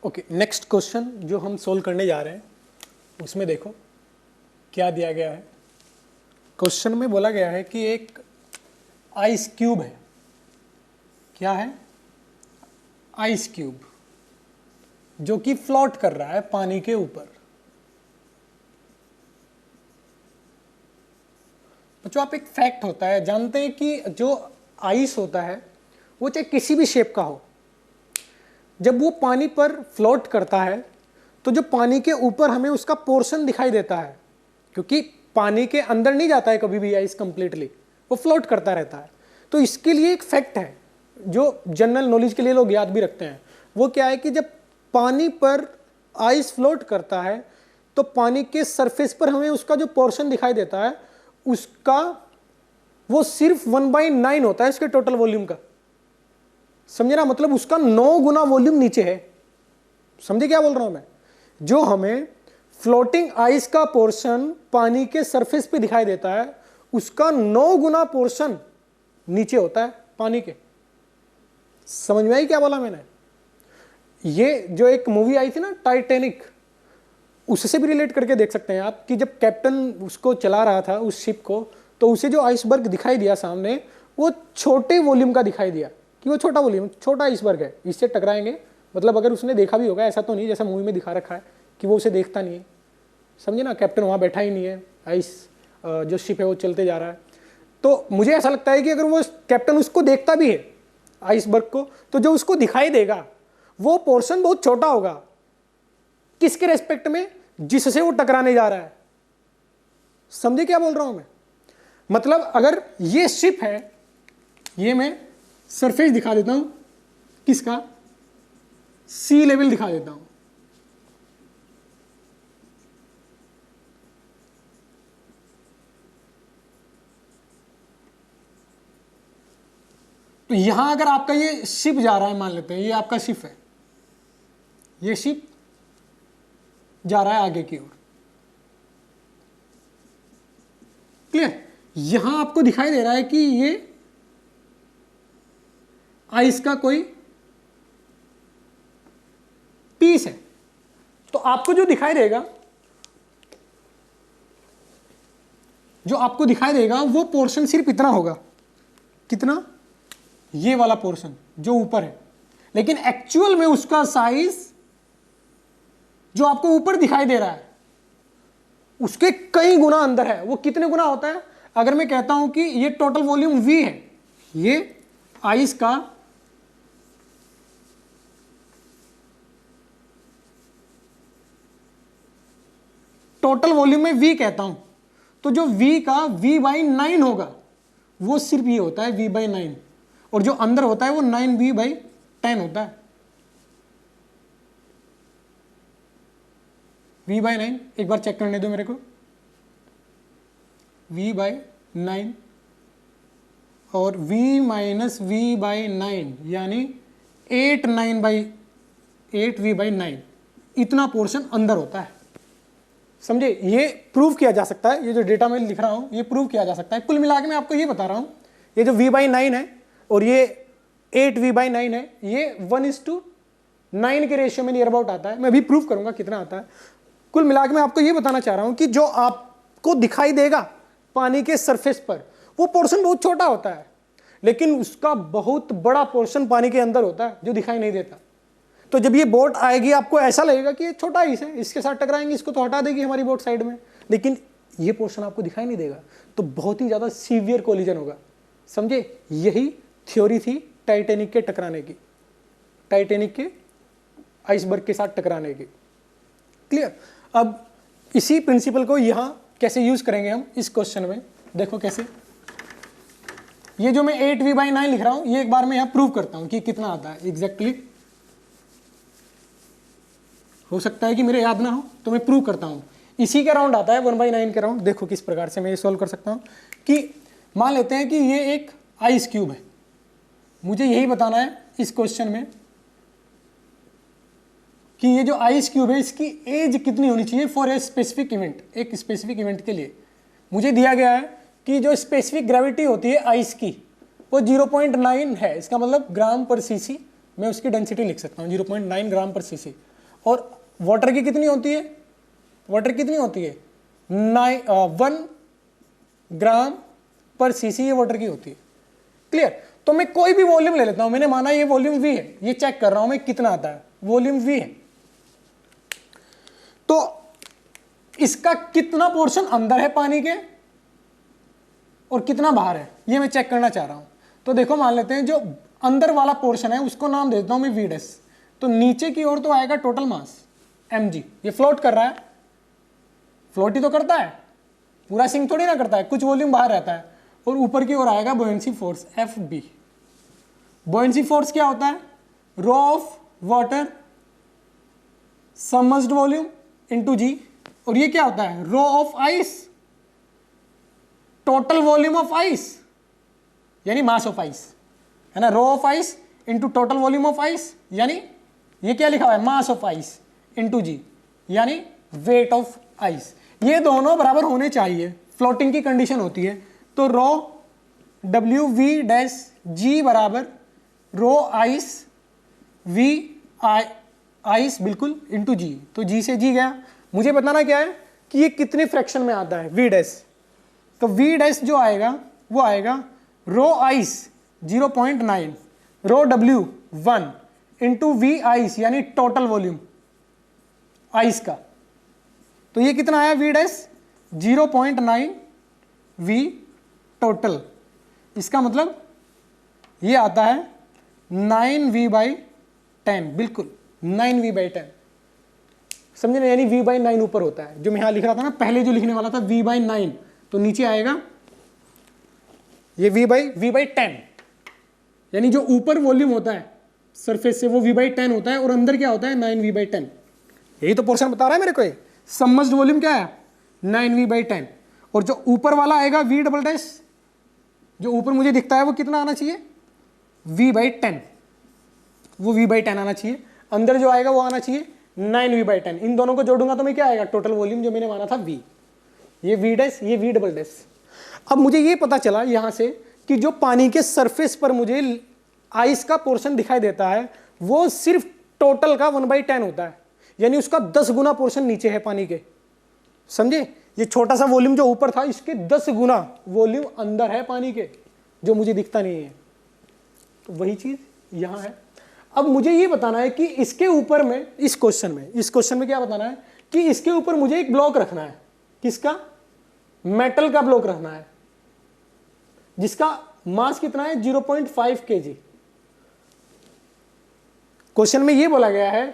Okay, next question जो हम solve करने जा रहे हैं उसमें देखो क्या दिया गया है। क्वेश्चन में बोला गया है कि एक आइस क्यूब है। क्या है? आइस क्यूब जो कि फ्लोट कर रहा है पानी के ऊपर। बच्चों, आप एक फैक्ट होता है जानते हैं कि जो आइस होता है वो चाहे किसी भी शेप का हो, जब वो पानी पर फ्लोट करता है तो जो पानी के ऊपर हमें उसका पोर्शन दिखाई देता है, क्योंकि पानी के अंदर नहीं जाता है कभी भी आइस कंप्लीटली, वो फ्लोट करता रहता है। तो इसके लिए एक फैक्ट है जो जनरल नॉलेज के लिए लोग याद भी रखते हैं। वो क्या है कि जब पानी पर आइस फ्लोट करता है तो पानी के सरफेस पर हमें उसका जो पोर्शन दिखाई देता है उसका वो सिर्फ 1/9 होता है इसके टोटल वॉल्यूम का। समझे ना? मतलब उसका 9 गुना वॉल्यूम नीचे है। समझे क्या बोल रहा हूं मैं? जो हमें फ्लोटिंग आइस का पोर्शन पानी के सरफेस पे दिखाई देता है उसका 9 गुना पोर्शन नीचे होता है पानी के। समझ में आई क्या बोला मैंने? ये जो एक मूवी आई थी ना टाइटैनिक, उससे भी रिलेट करके देख सकते हैं आप कि जब कैप्टन उसको चला रहा था उस शिप को, तो उसे जो आइसबर्ग दिखाई दिया सामने वो छोटे वॉल्यूम का दिखाई दिया कि वो छोटा वॉल्यूम, छोटा आइसबर्ग है, इससे टकराएंगे। मतलब अगर उसने देखा भी होगा, ऐसा तो नहीं जैसा मूवी में दिखा रखा है कि वो उसे देखता नहीं है। समझे ना? कैप्टन वहाँ बैठा ही नहीं है, आइस जो शिप है वो चलते जा रहा है। तो मुझे ऐसा लगता है कि अगर वो कैप्टन उसको देखता भी है आइसबर्ग को, तो जो उसको दिखाई देगा वो पोर्शन बहुत छोटा होगा। किसके रेस्पेक्ट में? जिससे वो टकराने जा रहा है। समझे क्या बोल रहा हूं मैं? मतलब अगर ये शिप है, ये मैं सरफेस दिखा देता हूं, किसका? सी लेवल दिखा देता हूं। तो यहां अगर आपका ये शिप जा रहा है, मान लेते हैं ये आपका शिप है, ये शिप जा रहा है आगे की ओर। क्लियर? यहां आपको दिखाई दे रहा है कि ये आइस का कोई पीस है। तो आपको जो दिखाई देगा, जो आपको दिखाई देगा वो पोर्शन सिर्फ इतना होगा। कितना? ये वाला पोर्शन जो ऊपर है। लेकिन एक्चुअल में उसका साइज जो आपको ऊपर दिखाई दे रहा है उसके कई गुना अंदर है। वो कितने गुना होता है? अगर मैं कहता हूं कि ये टोटल वॉल्यूम V है, ये आइस का टोटल वॉल्यूम में V कहता हूं, तो जो V का V/9 होगा वो सिर्फ ये होता है V/9, और जो अंदर होता है वो 9V/10 होता है। V/9 एक बार चेक करने दो मेरे को। V/9 और V - V/9 यानी 8V/9 इतना पोर्शन अंदर होता है। समझे? ये प्रूव किया जा सकता है, ये जो डेटा मैं लिख रहा हूं ये प्रूव किया जा सकता है। कुल मिला के मैं आपको ये बता रहा हूं, ये जो V/9 है और ये 8V/9 है, ये 1:9 के रेशियो में नियर अबाउट आता है। मैं भी प्रूव करूंगा कितना आता है। कुल मिला के मैं आपको ये बताना चाह रहा हूं कि जो आपको दिखाई देगा पानी के सरफेस पर वो पोर्शन बहुत छोटा होता है, लेकिन उसका बहुत बड़ा पोर्शन पानी के अंदर होता है जो दिखाई नहीं देता। तो जब ये बोट आएगी आपको ऐसा लगेगा कि ये छोटा आइस है, इसके साथ टकराएंगे, इसको तो हटा देगी हमारी बोट साइड में, लेकिन ये पोर्शन आपको दिखाई नहीं देगा। तो बहुत ही ज्यादा सीवियर कोलिजन होगा। समझे? यही थ्योरी थी टाइटैनिक के टकराने की, टाइटैनिक के आइसबर्ग के साथ टकराने की। क्लियर? अब इसी प्रिंसिपल को यहां कैसे यूज करेंगे हम इस क्वेश्चन में, देखो कैसे। ये जो मैं 8V/9 लिख रहा हूं ये एक बार मैं यहां प्रूव करता हूं कि कितना आता है एग्जैक्टली। हो सकता है कि मेरे याद ना हो तो मैं प्रूव करता हूं। इसी के राउंड आता है 1/9 के राउंड। देखो किस प्रकार से मैं ये सॉल्व कर सकता हूं कि मान लेते हैं कि ये एक आइस क्यूब है। मुझे यही बताना है इस क्वेश्चन में कि ये जो आइस क्यूब है इसकी एज कितनी होनी चाहिए फॉर ए स्पेसिफिक इवेंट। एक स्पेसिफिक इवेंट के लिए मुझे दिया गया है कि जो स्पेसिफिक ग्रेविटी होती है आइस की वो 0.9 है। इसका मतलब ग्राम पर सीसी, मैं उसकी डेंसिटी लिख सकता हूँ 0.9 ग्राम पर सीसी। और वाटर की कितनी होती है, वाटर कितनी होती है 1 ग्राम पर सीसी, ये वाटर की होती है। क्लियर। तो मैं कोई भी वॉल्यूम ले लेता हूं, मैंने माना ये वॉल्यूम V है, ये चेक कर रहा हूं मैं कितना आता है, वॉल्यूम V है। तो इसका कितना पोर्शन अंदर है पानी के और कितना बाहर है, ये मैं चेक करना चाह रहा हूं। तो देखो मान लेते हैं जो अंदर वाला पोर्शन है उसको नाम देता हूं मैं V डैश। तो नीचे की ओर तो आएगा टोटल मास mg, ये फ्लोट कर रहा है, फ्लोट ही तो करता है, पूरा सिंक थोड़ी ना करता है, कुछ वॉल्यूम बाहर रहता है। और ऊपर की ओर आएगा buoyancy force Fb। Buoyancy force क्या होता है, rho of water submerged volume into G. और ये क्या होता है, rho of ice total volume of ice, यानी मास ऑफ आइस, है ना। Rho of ice into total volume of ice, यानी ये क्या लिखा हुआ है, mass of ice into G, यानी वेट ऑफ आइस। ये दोनों बराबर होने चाहिए, फ्लोटिंग की कंडीशन होती है। तो रो डब्ल्यू वी डैश जी बराबर रो आइस वी आइस बिल्कुल इनटू जी। तो जी से जी गया, मुझे बताना क्या है कि ये कितने फ्रैक्शन में आता है वी डैश। तो वी डैश जो आएगा वो आएगा rho ice 0.9 rho W 1 into V ice, यानी टोटल वॉल्यूम आइस का। तो ये कितना आया वी डैश 0.9 वी टोटल। इसका मतलब ये आता है 9v/10, बिल्कुल 9v/10, समझे ना, यानी v/9 ऊपर होता है। जो मैं यहां लिख रहा था ना, पहले जो लिखने वाला था v/9, तो नीचे आएगा ये v/10, यानी जो ऊपर वॉल्यूम होता है सरफेस से वो v/10 होता है, और अंदर क्या होता है 9v/10। यही तो पोर्शन बता रहा है मेरे को। सबमर्ज्ड वॉल्यूम क्या है 9v/10, और जो ऊपर वाला आएगा v डबल डैश, जो ऊपर मुझे दिखता है वो कितना आना चाहिए v/10, वो v/10 आना चाहिए। अंदर जो आएगा वो आना चाहिए 9v/10। इन दोनों को जोड़ूंगा तो मैं क्या आएगा, टोटल वॉल्यूम जो मैंने माना था v, ये v डैश, ये v डबल डैश। अब मुझे ये पता चला यहां से कि जो पानी के सरफेस पर मुझे आइस का पोर्शन दिखाई देता है वो सिर्फ टोटल का 1/10 होता है, यानी उसका 10 गुना पोर्शन नीचे है पानी के, समझे। ये छोटा सा वॉल्यूम जो ऊपर था इसके 10 गुना वॉल्यूम अंदर है पानी के, जो मुझे दिखता नहीं है। तो वही चीज यहां है। अब मुझे ये बताना है कि इसके ऊपर में, इस क्वेश्चन में क्या बताना है कि इसके ऊपर मुझे एक ब्लॉक रखना है। किसका, मेटल का ब्लॉक रखना है, जिसका मास कितना है 0.5 kg। क्वेश्चन में ये बोला गया है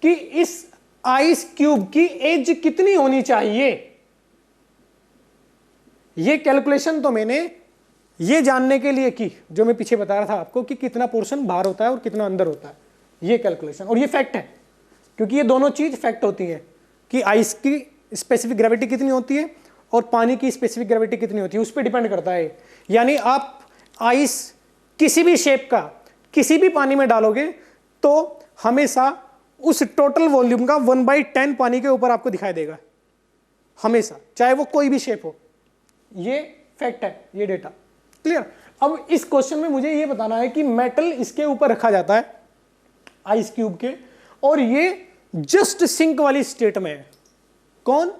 कि इस आइस क्यूब की एज कितनी होनी चाहिए। ये कैलकुलेशन तो मैंने ये जानने के लिए की, जो मैं पीछे बता रहा था आपको कि कितना पोर्शन बाहर होता है और कितना अंदर होता है, ये कैलकुलेशन। और ये फैक्ट है, क्योंकि ये दोनों चीज फैक्ट होती है कि आइस की स्पेसिफिक ग्रेविटी कितनी होती है और पानी की स्पेसिफिक ग्रेविटी कितनी होती है, उस पर डिपेंड करता है। यानी आप आइस किसी भी शेप का किसी भी पानी में डालोगे तो हमेशा उस टोटल वॉल्यूम का 1/10 पानी के ऊपर आपको दिखाई देगा, हमेशा, चाहे वो कोई भी शेप हो। ये फैक्ट है, ये डेटा क्लियर। अब इस क्वेश्चन में मुझे ये बताना है कि मेटल इसके ऊपर रखा जाता है आइस क्यूब के, और ये जस्ट सिंक वाली स्टेट में है। कौन,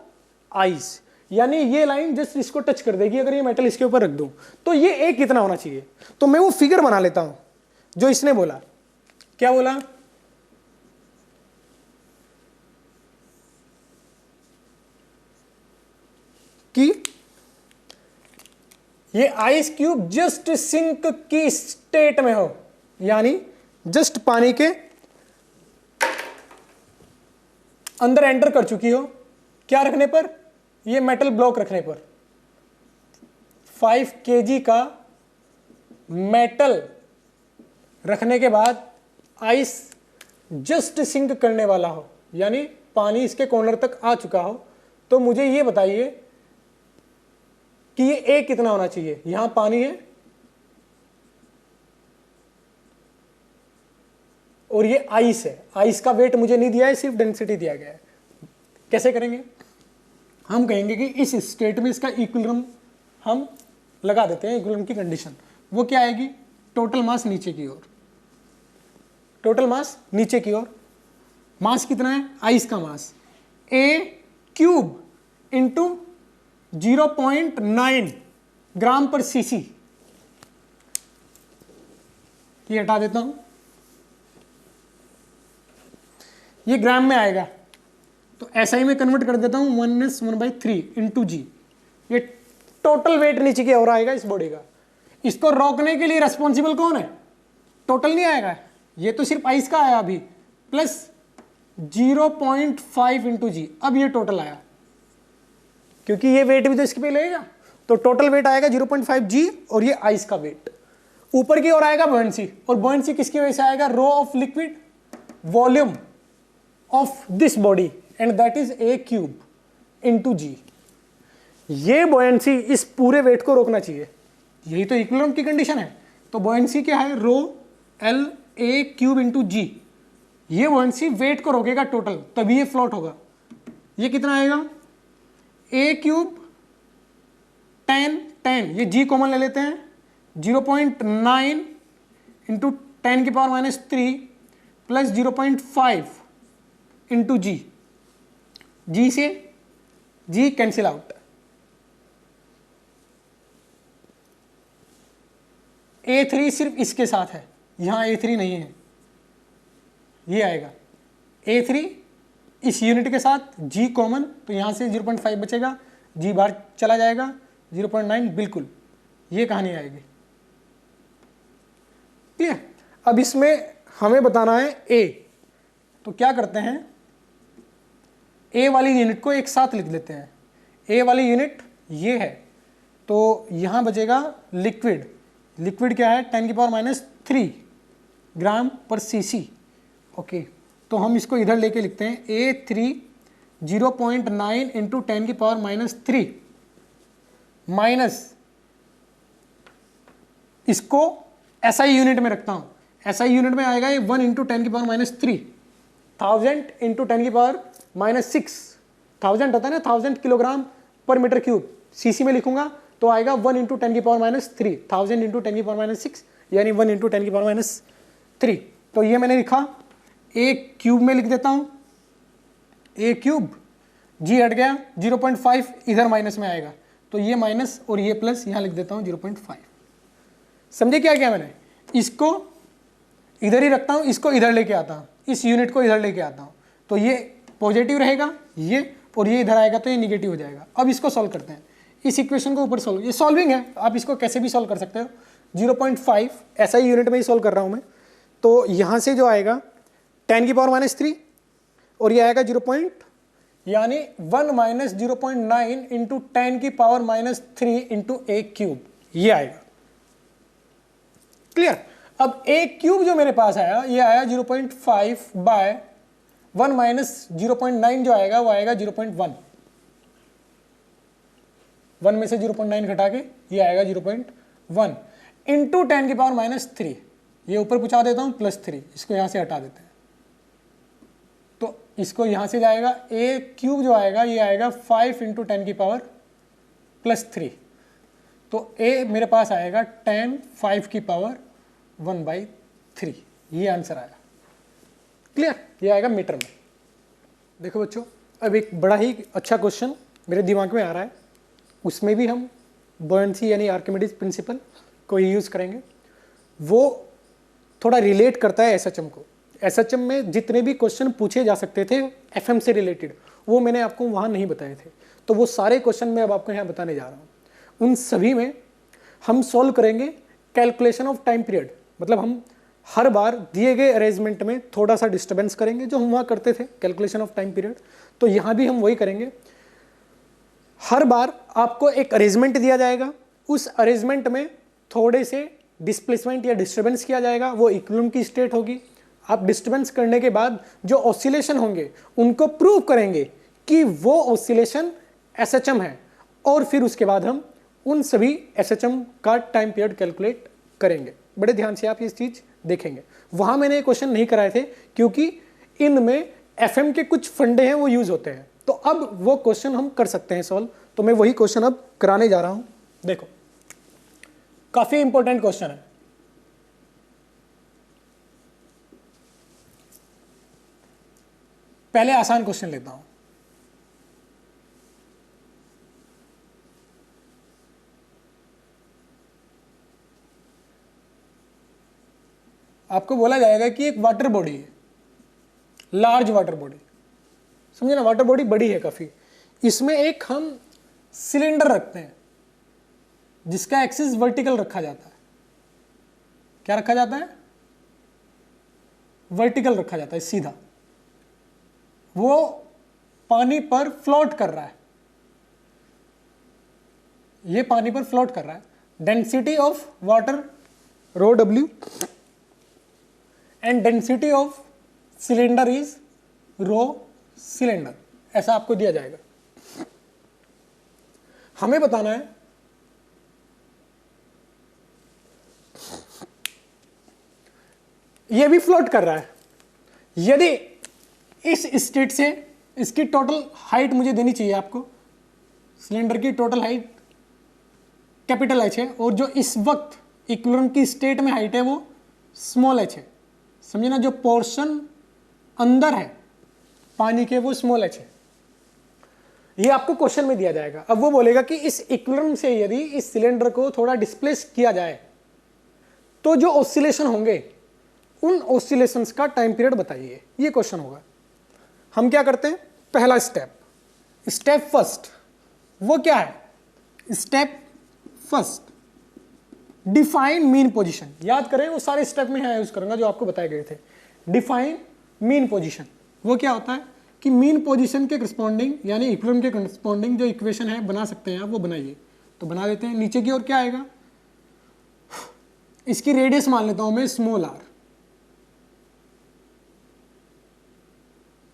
आइस, यानी ये लाइन जस्ट इसको टच कर देगी अगर ये मेटल इसके ऊपर रख दूं। तो ये ए कितना होना चाहिए, तो मैं वो फिगर बना लेता हूं जो इसने बोला। क्या बोला, कि ये आइस क्यूब जस्ट सिंक की स्टेट में हो, यानी जस्ट पानी के अंदर एंटर कर चुकी हो। क्या रखने पर, ये मेटल ब्लॉक रखने पर। 5 kg का मेटल रखने के बाद आइस जस्ट सिंक करने वाला हो, यानी पानी इसके कॉर्नर तक आ चुका हो। तो मुझे ये बताइए कि ये ए कितना होना चाहिए। यहां पानी है और ये आइस है, आइस का वेट मुझे नहीं दिया है, सिर्फ डेंसिटी दिया गया है। कैसे करेंगे, हम कहेंगे कि इस स्टेट में इसका इक्विलिब्रियम हम लगा देते हैं, इक्विलिब्रियम की कंडीशन। वो क्या आएगी, टोटल मास नीचे की ओर, टोटल मास नीचे की ओर, मास कितना है आइस का मास, ए क्यूब इंटू 0.9 ग्राम पर सीसी। ये हटा देता हूं, ये ग्राम में आएगा तो एसआई में कन्वर्ट कर देता हूं 1/3 इंटू जी। ये टोटल वेट नीचे की ओर आएगा इस बॉडी का। इसको रोकने के लिए रेस्पॉन्सिबल कौन है, टोटल नहीं आएगा, ये तो सिर्फ आइस का आया अभी, प्लस 0.5 इंटू जी। अब ये टोटल आया क्योंकि ये वेट भी तो इसके पे लगेगा, तो टोटल वेट आएगा 0.5 जी और ये आइस का वेट। ऊपर की ओर आएगा बुओयेंसी, और बुओयेंसी किसकी वजह से आएगा, rho of liquid volume of this body and that is a cube into G. ये बुओयेंसी इस पूरे वेट को रोकना चाहिए, यही तो इक्विलिब्रियम की कंडीशन है। तो बुओयेंसी क्या है, rho L A cube into G. ये बुओयेंसी वेट को रोकेगा टोटल, तभी ये फ्लोट होगा। ये कितना आएगा, ए क्यूब 10 ये जी कॉमन ले लेते हैं, 0.9 इंटू 10⁻³ प्लस 0.5 इंटू जी। जी से जी कैंसिल आउट, A3 सिर्फ इसके साथ है, यहां A3 नहीं है, ये आएगा A3 इस यूनिट के साथ, G कॉमन, तो यहां से 0.5 बचेगा, G बाहर चला जाएगा, 0.9 बिल्कुल, ये कहानी आएगी। क्लियर। अब इसमें हमें बताना है A, तो क्या करते हैं, A वाली यूनिट को एक साथ लिख लेते हैं। A वाली यूनिट ये है, तो यहां बचेगा लिक्विड। लिक्विड क्या है, 10⁻³ ग्राम पर सीसी। ओके, तो हम इसको इधर लेके लिखते हैं A3 0.9 इंटू 10⁻³ माइनस, इसको एसआई यूनिट में रखता हूं, एसआई यूनिट में आएगा ये 1 इंटू 10⁻³ 1000 इंटू 10⁻⁶। 1000 होता है ना, 1000 किलोग्राम पर मीटर क्यूब। सीसी में लिखूंगा तो आएगा 1 इंटू 10⁻³ 1000 इंटू 10⁻⁶, यानी 1 इंटू 10⁻3। तो ये मैंने लिखा, ए क्यूब में लिख देता हूं, ए क्यूब, जी हट गया, 0.5 इधर माइनस में आएगा, तो ये माइनस और ये प्लस, यहां लिख देता हूं 0.5। समझे क्या किया मैंने, इसको इधर ही रखता हूं, इसको इधर लेके आता हूं, इस यूनिट को इधर लेके आता हूं, तो ये पॉजिटिव रहेगा ये, और ये इधर आएगा तो ये निगेटिव हो जाएगा। अब इसको सॉल्व करते हैं, इस इक्वेशन को ऊपर सॉल्व, ये सॉल्विंग है, आप इसको कैसे भी सॉल्व कर सकते हो। 0.5 ऐसा ही यूनिट में ही सॉल्व कर रहा हूं मैं, तो यहां से जो आएगा 10⁻³ और ये आएगा 0. यानी 1 माइनस 0.9 इंटू 10⁻³ इंटू ए क्यूब, ये आएगा। क्लियर। अब ए क्यूब जो मेरे पास आया, ये आया 0.5 बाय 1 माइनस 0.9 जो आएगा वो आएगा 0.1। 1 में से 0.9 घटा के ये आएगा 0.1 इंटू 10⁻³ ये ऊपर पहुंचा देता हूं +3, इसको यहां से हटा देते हैं, तो इसको यहां से जाएगा ए क्यूब जो आएगा ये आएगा 5 इंटू 10⁻+3, तो ए मेरे पास आएगा 10 5⁻⁻⁴, ये आंसर आएगा। क्लियर, ये आएगा मीटर में। देखो बच्चों, अब एक बड़ा ही अच्छा क्वेश्चन मेरे दिमाग में आ रहा है, उसमें भी हम बुओयेंसी यानी आर्किमिडीज प्रिंसिपल को यूज़ करेंगे। वो थोड़ा रिलेट करता है एसएचएम को। एसएचएम में जितने भी क्वेश्चन पूछे जा सकते थे एफएम से रिलेटेड, वो मैंने आपको वहाँ नहीं बताए थे, तो वो सारे क्वेश्चन मैं अब आपको यहाँ बताने जा रहा हूँ। उन सभी में हम सॉल्व करेंगे कैलकुलेशन ऑफ टाइम पीरियड, मतलब हम हर बार दिए गए अरेंजमेंट में थोड़ा सा डिस्टर्बेंस करेंगे, जो हम वहाँ करते थे कैलकुलेशन ऑफ टाइम पीरियड, तो यहाँ भी हम वही करेंगे। हर बार आपको एक अरेंजमेंट दिया जाएगा, उस अरेंजमेंट में थोड़े से डिस्प्लेसमेंट या डिस्टर्बेंस किया जाएगा, वो इक्विलिब्रियम की स्टेट होगी। आप डिस्टर्बेंस करने के बाद जो ऑसिलेशन होंगे उनको प्रूव करेंगे कि वो ऑसिलेशन एसएचएम है, और फिर उसके बाद हम उन सभी एसएचएम का टाइम पीरियड कैलकुलेट करेंगे। बड़े ध्यान से आप ये चीज देखेंगे। वहां मैंने ये क्वेश्चन नहीं कराए थे क्योंकि इनमें एफएम के कुछ फंडे हैं वो यूज होते हैं, तो अब वो क्वेश्चन हम कर सकते हैं सॉल्व, तो मैं वही क्वेश्चन अब कराने जा रहा हूं। देखो, काफी इंपॉर्टेंट क्वेश्चन है। पहले आसान क्वेश्चन लेता हूं। आपको बोला जाएगा कि एक वाटर बॉडी है, लार्ज वाटर बॉडी, समझे ना, वाटर बॉडी बड़ी है काफी। इसमें एक हम सिलेंडर रखते हैं जिसका एक्सिस वर्टिकल रखा जाता है। क्या रखा जाता है? वर्टिकल रखा जाता है, सीधा। वो पानी पर फ्लोट कर रहा है, ये पानी पर फ्लोट कर रहा है। Density of water rho W and density of cylinder is rho cylinder, ऐसा आपको दिया जाएगा। हमें बताना है ये भी फ्लोट कर रहा है। यदि इस स्टेट से इसकी टोटल हाइट मुझे देनी चाहिए आपको, सिलेंडर की टोटल हाइट कैपिटल H है, और जो इस वक्त इक्विलिब्रियम की स्टेट में हाइट है वो स्मॉल h है। समझे ना, जो पोर्शन अंदर है पानी के वो स्मॉल h है। ये आपको क्वेश्चन में दिया जाएगा। अब वो बोलेगा कि इस इक्विलिब्रियम से यदि इस सिलेंडर को थोड़ा डिस्प्लेस किया जाए तो जो ऑसिलेशन होंगे उन ऑसिलेशंस का टाइम पीरियड बताइए, ये क्वेश्चन होगा। हम क्या करते हैं? पहला स्टेप फर्स्ट, वो क्या है? Step first, define mean position. याद करें, वो सारे स्टेप में यहाँ यूज करूंगा जो आपको बताए गए थे। डिफाइन मीन पोजीशन, वो क्या होता है कि मीन पोजीशन के करस्पॉन्डिंग यानी इक्विलिब्रियम के करस्पॉन्डिंग जो इक्वेशन है बना सकते हैं आप, वो बनाइए। तो बना देते हैं। नीचे की ओर क्या आएगा? इसकी रेडियस मान लेता हूं मैं स्मॉल r,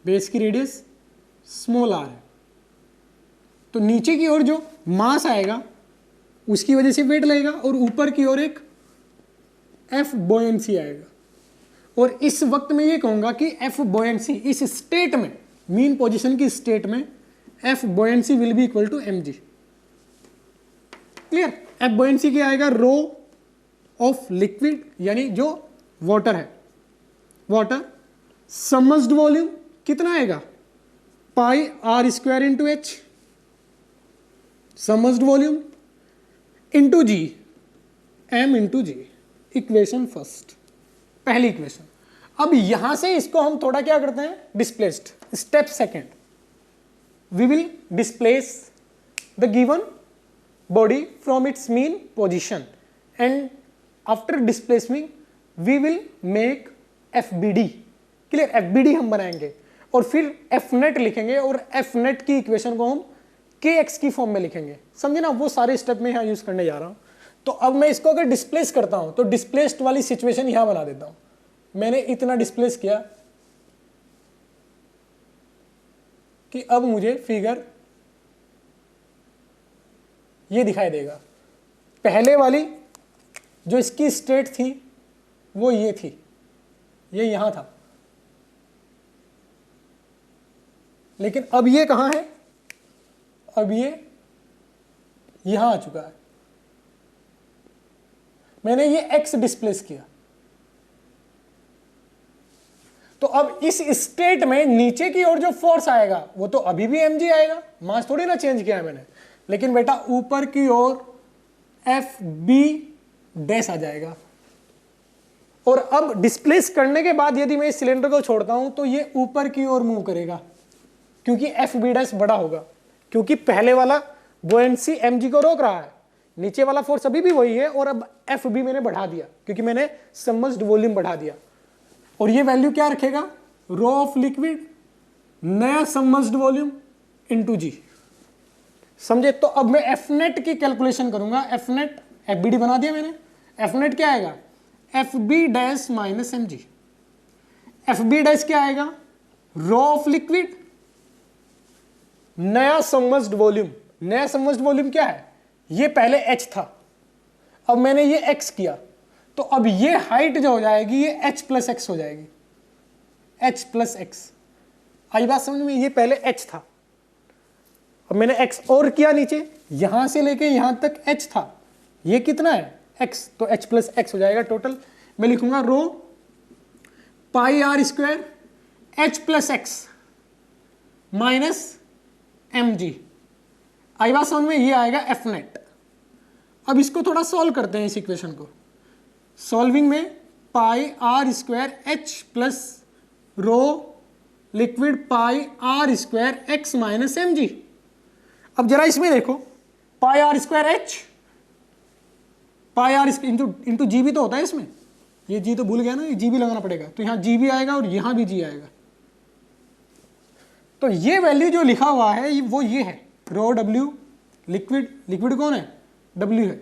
बेस की रेडियस स्मॉल r है। तो नीचे की ओर जो मास आएगा उसकी वजह से वेट लगेगा, और ऊपर की ओर एक F बॉयंसी आएगा। और इस वक्त मैं ये कहूंगा कि F बॉयंसी इस स्टेट में, मीन पोजीशन की स्टेट में, F buoyancy will be equal to mg। Clear? F buoyancy क्या आएगा? रो ऑफ लिक्विड यानी जो वाटर है, वाटर सबमर्ज्ड वॉल्यूम कितना आएगा? Pi r square into h, submerged volume into g, m into g। Equation first, पहली equation. अब यहां से इसको हम थोड़ा क्या करते हैं? Displaced. Step second, we will displace the given body from its mean position, and after displacement we will make FBD। Clear? FBD हम बनाएंगे और फिर F नेट लिखेंगे, और F नेट की इक्वेशन को हम KX की फॉर्म में लिखेंगे। समझे ना? वो सारे स्टेप में यहां यूज करने जा रहा हूं। तो अब मैं इसको अगर डिस्प्लेस करता हूं तो डिस्प्लेस्ड वाली सिचुएशन यहां बना देता हूं। मैंने इतना डिस्प्लेस किया कि अब मुझे फिगर ये दिखाई देगा। पहले वाली जो इसकी स्टेट थी वो ये थी, ये यहां था, लेकिन अब ये कहां है? अब ये यहां आ चुका है। मैंने ये x डिस्प्लेस किया, तो अब इस स्टेट में नीचे की ओर जो फोर्स आएगा वो तो अभी भी mg आएगा, मास थोड़ी ना चेंज किया है मैंने, लेकिन बेटा ऊपर की ओर FB डैश आ जाएगा। और अब डिस्प्लेस करने के बाद यदि मैं इस सिलेंडर को छोड़ता हूं तो ये ऊपर की ओर मूव करेगा, क्योंकि FB डैश बड़ा होगा, क्योंकि पहले वाला बुओयेंसी mg को रोक रहा है, नीचे वाला फोर्स अभी भी वही है, और अब FB मैंने बढ़ा दिया क्योंकि मैंने सबमर्ज्ड वॉल्यूम बढ़ा दिया। और ये वैल्यू क्या रखेगा? रो ऑफ लिक्विड नया सबमर्ज्ड वॉल्यूम इनटू g। समझे? तो अब मैं F नेट की कैलकुलेशन करूंगा। F नेट, FBD बना दिया मैंने। F नेट क्या आएगा? FB dash minus mg। FB dash क्या आएगा? रो ऑफ लिक्विड नया सबमर्ज्ड वॉल्यूम। नया सबमर्ज्ड वॉल्यूम क्या है? ये पहले h था, अब मैंने ये x किया, तो अब ये हाइट जो हो जाएगी ये h प्लस एक्स हो जाएगी, h प्लस एक्स। आई बात समझ में? ये पहले h था, अब मैंने x और किया नीचे, यहां से लेके यहां तक h था, ये कितना है? x, तो h प्लस एक्स हो जाएगा टोटल। मैं लिखूंगा रो पाई r square h plus x minus mg। आई बात समझ में? ये आएगा एफ नेट। अब इसको थोड़ा सॉल्व करते हैं इस इक्वेशन को। सॉल्विंग में pi R square H plus rho liquid pi R square X minus M G. अब जरा इसमें देखो, pi R square H, pi R into G भी तो होता है इसमें। ये जी तो भूल गया ना, ये जी भी लगाना पड़ेगा, तो यहां जी भी आएगा और यहां भी जी आएगा। तो ये वैल्यू जो लिखा हुआ है वो ये है, रो डब्ल्यू लिक्विड, लिक्विड कौन है? डब्ल्यू है,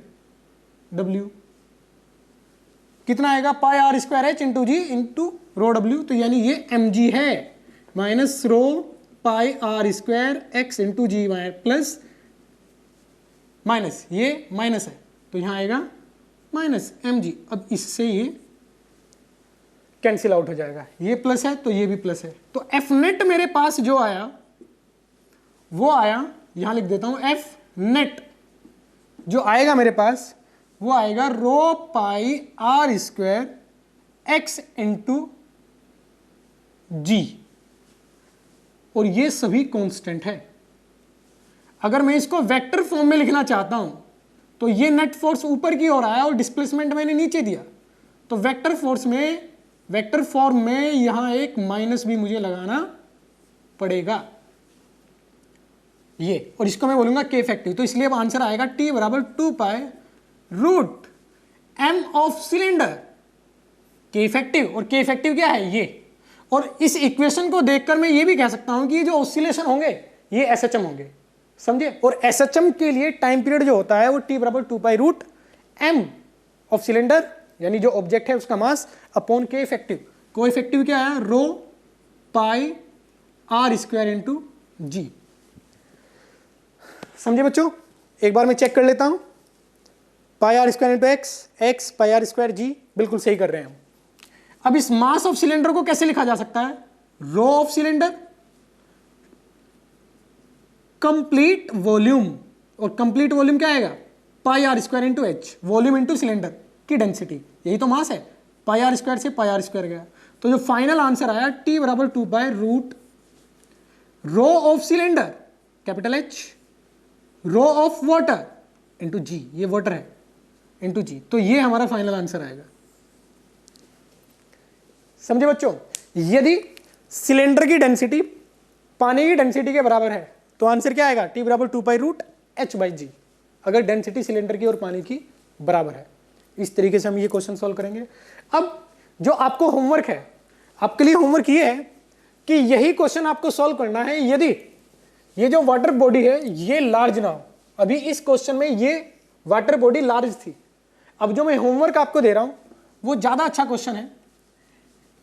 डब्ल्यू कितना आएगा? Pi R square H into G into rho W, तो यानी ये एम जी है, minus rho pi R square X into G plus minus, ये माइनस है तो यहां आएगा माइनस एम जी। अब इससे ये कैंसिल आउट हो जाएगा, ये प्लस है तो ये भी प्लस है। तो एफ नेट मेरे पास जो आया वो आया, यहां लिख देता हूं, एफ नेट जो आएगा मेरे पास वो आएगा रो pi R square X into जी, और ये सभी कांस्टेंट है। अगर मैं इसको वेक्टर फॉर्म में लिखना चाहता हूं तो ये नेट फोर्स ऊपर की ओर आया और डिस्प्लेसमेंट मैंने नीचे दिया, तो वेक्टर फोर्स में, वेक्टर फॉर्म में यहां एक माइनस भी मुझे लगाना पड़ेगा, ये, और इसको मैं बोलूंगा के इफेक्टिव। तो इसलिए अब आंसर आएगा टी बराबर 2 pi root M of cylinder K effective. और के इफेक्टिव क्या है? ये। और इस इक्वेशन को देखकर मैं ये भी कह सकता हूं कि ये जो ऑसिलेशन होंगे ये एसएचएम होंगे, समझे? और एसएचएम के लिए टाइम पीरियड जो होता है वो टी बराबर 2 pi root M of cylinder, यानी जो ऑब्जेक्ट है उसका mass, upon K effective. K effective क्या है? Rho pi R square into G. समझे बच्चों? एक बार मैं चेक कर लेता हूं, pi R square into X, X pi R square G, बिल्कुल सही कर रहे हैं हम। अब इस मास ऑफ सिलेंडर को कैसे लिखा जा सकता है? Rho of cylinder complete volume, और कंप्लीट वॉल्यूम क्या आएगा? Pi R square into H, volume into cylinder की डेंसिटी, यही तो मास है। पाई आर स्क्वायर से पाई आर स्क्वायर गया, तो जो फाइनल आंसर आया टी बराबर 2 pi root rho of cylinder capital H, rho of water into G, ये वाटर है, इंटू जी, तो ये हमारा फाइनल आंसर आएगा। समझे बच्चों? यदि सिलेंडर की डेंसिटी पानी की डेंसिटी के बराबर है तो आंसर क्या आएगा? टी बराबर 2 पाई रूट एच बाई जी, अगर डेंसिटी सिलेंडर की और पानी की बराबर है। इस तरीके से हम ये क्वेश्चन सॉल्व करेंगे। अब जो आपको होमवर्क है, आपके लिए होमवर्क ये है कि यही क्वेश्चन आपको सॉल्व करना है यदि ये जो वाटर बॉडी है ये लार्ज ना हो। अभी इस क्वेश्चन में ये वाटर बॉडी लार्ज थी, अब जो मैं होमवर्क आपको दे रहा हूं वो ज्यादा अच्छा क्वेश्चन है।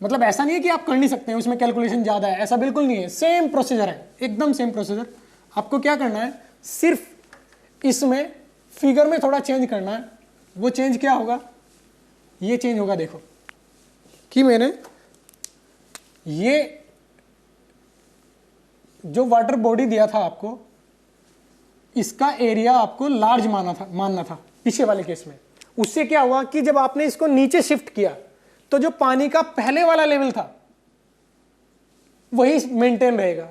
मतलब ऐसा नहीं है कि आप कर नहीं सकते हैं, उसमें कैलकुलेशन ज्यादा है, ऐसा बिल्कुल नहीं है, सेम प्रोसीजर है, एकदम सेम प्रोसीजर। आपको क्या करना है? सिर्फ इसमें फिगर में थोड़ा चेंज करना है। वो चेंज क्या होगा? ये चेंज होगा, देखो कि मैंने ये जो वाटर बॉडी दिया था आपको, इसका एरिया आपको लार्ज मानना था पीछे वाले केस में। उससे क्या हुआ कि जब आपने इसको नीचे शिफ्ट किया तो जो पानी का पहले वाला लेवल था वही मेंटेन रहेगा।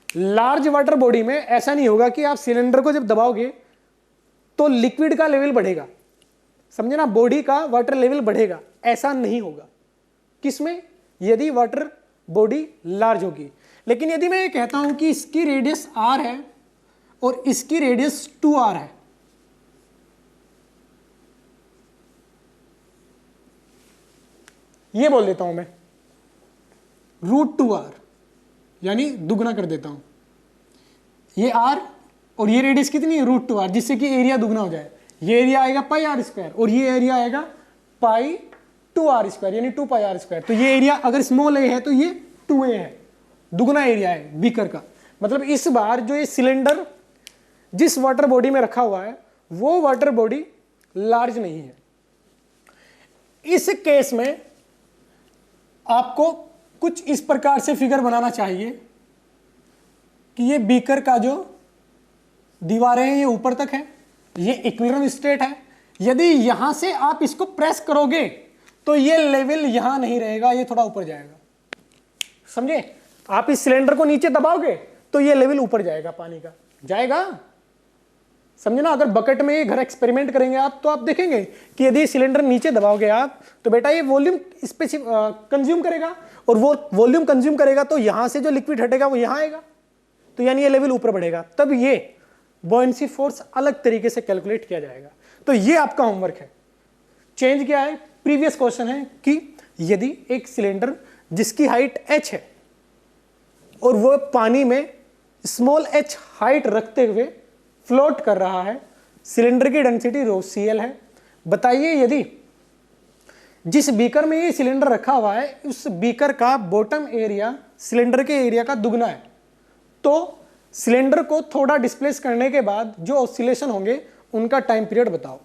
लार्ज वाटर बॉडी में ऐसा नहीं होगा कि आप सिलेंडर को जब दबाओगे तो लिक्विड का लेवल बढ़ेगा, समझे ना, बॉडी का वाटर लेवल बढ़ेगा, ऐसा नहीं होगा। किसमें? यदि वाटर बॉडी लार्ज होगी। लेकिन यदि मैं ये कहता हूं कि इसकी रेडियस r है और इसकी रेडियस 2r है, ये बोल देता हूं मैं √2r, यानी दुगना कर देता हूं, ये r और ये रेडियस कितनी है? √2r, जिससे कि एरिया दुगना हो जाए। ये एरिया आएगा पाई आर स्क्वायर और ये एरिया आएगा पाई 2r स्क्वायर, यानी 2 पाई आर स्क्वायर। तो ये एरिया अगर स्मॉल a है तो ये 2a है, दुगना एरिया है बीकर का। मतलब इस बार जो ये सिलेंडर जिस वाटर बॉडी में रखा हुआ है वो वाटर बॉडी लार्ज नहीं है। इस केस में आपको कुछ इस प्रकार से फिगर बनाना चाहिए कि ये बीकर का जो दीवारें हैं ये ऊपर तक है, ये इक्विलिब्रियम स्टेट है। यदि यहां से आप इसको प्रेस करोगे तो ये लेवल यहां नहीं रहेगा, ये थोड़ा ऊपर जाएगा, समझे? आप इस सिलेंडर को नीचे दबाओगे तो ये लेवल ऊपर जाएगा पानी का, जाएगा, समझे ना। अगर बकेट में घर एक्सपेरिमेंट करेंगे आप, तो आप देखेंगे कि यदि सिलेंडर नीचे दबाओगे आप, तो बेटा ये वॉल्यूम कंज्यूम करेगा, और वो वॉल्यूम कंज्यूम करेगा तो यहां से जो लिक्विड हटेगा वो यहां आएगा, तो यानी ये लेवल ऊपर बढ़ेगा, तब ये बॉयंसी फोर्स अलग तरीके से कैलकुलेट किया जाएगा। तो ये आपका होमवर्क है। चेंज क्या है, प्रीवियस क्वेश्चन है कि यदि एक सिलेंडर जिसकी हाइट h है और वो पानी में स्मॉल h हाइट रखते हुए फ्लोट कर रहा है, सिलेंडर की डेंसिटी rho Cl है, बताइए यदि जिस बीकर में ये सिलेंडर रखा हुआ है उस बीकर का बॉटम एरिया सिलेंडर के एरिया का दुगना है, तो सिलेंडर को थोड़ा डिस्प्लेस करने के बाद जो ऑसिलेशन होंगे उनका टाइम पीरियड बताओ।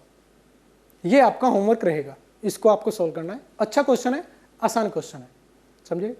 ये आपका होमवर्क रहेगा, इसको आपको सॉल्व करना है। अच्छा क्वेश्चन है, आसान क्वेश्चन है, समझे।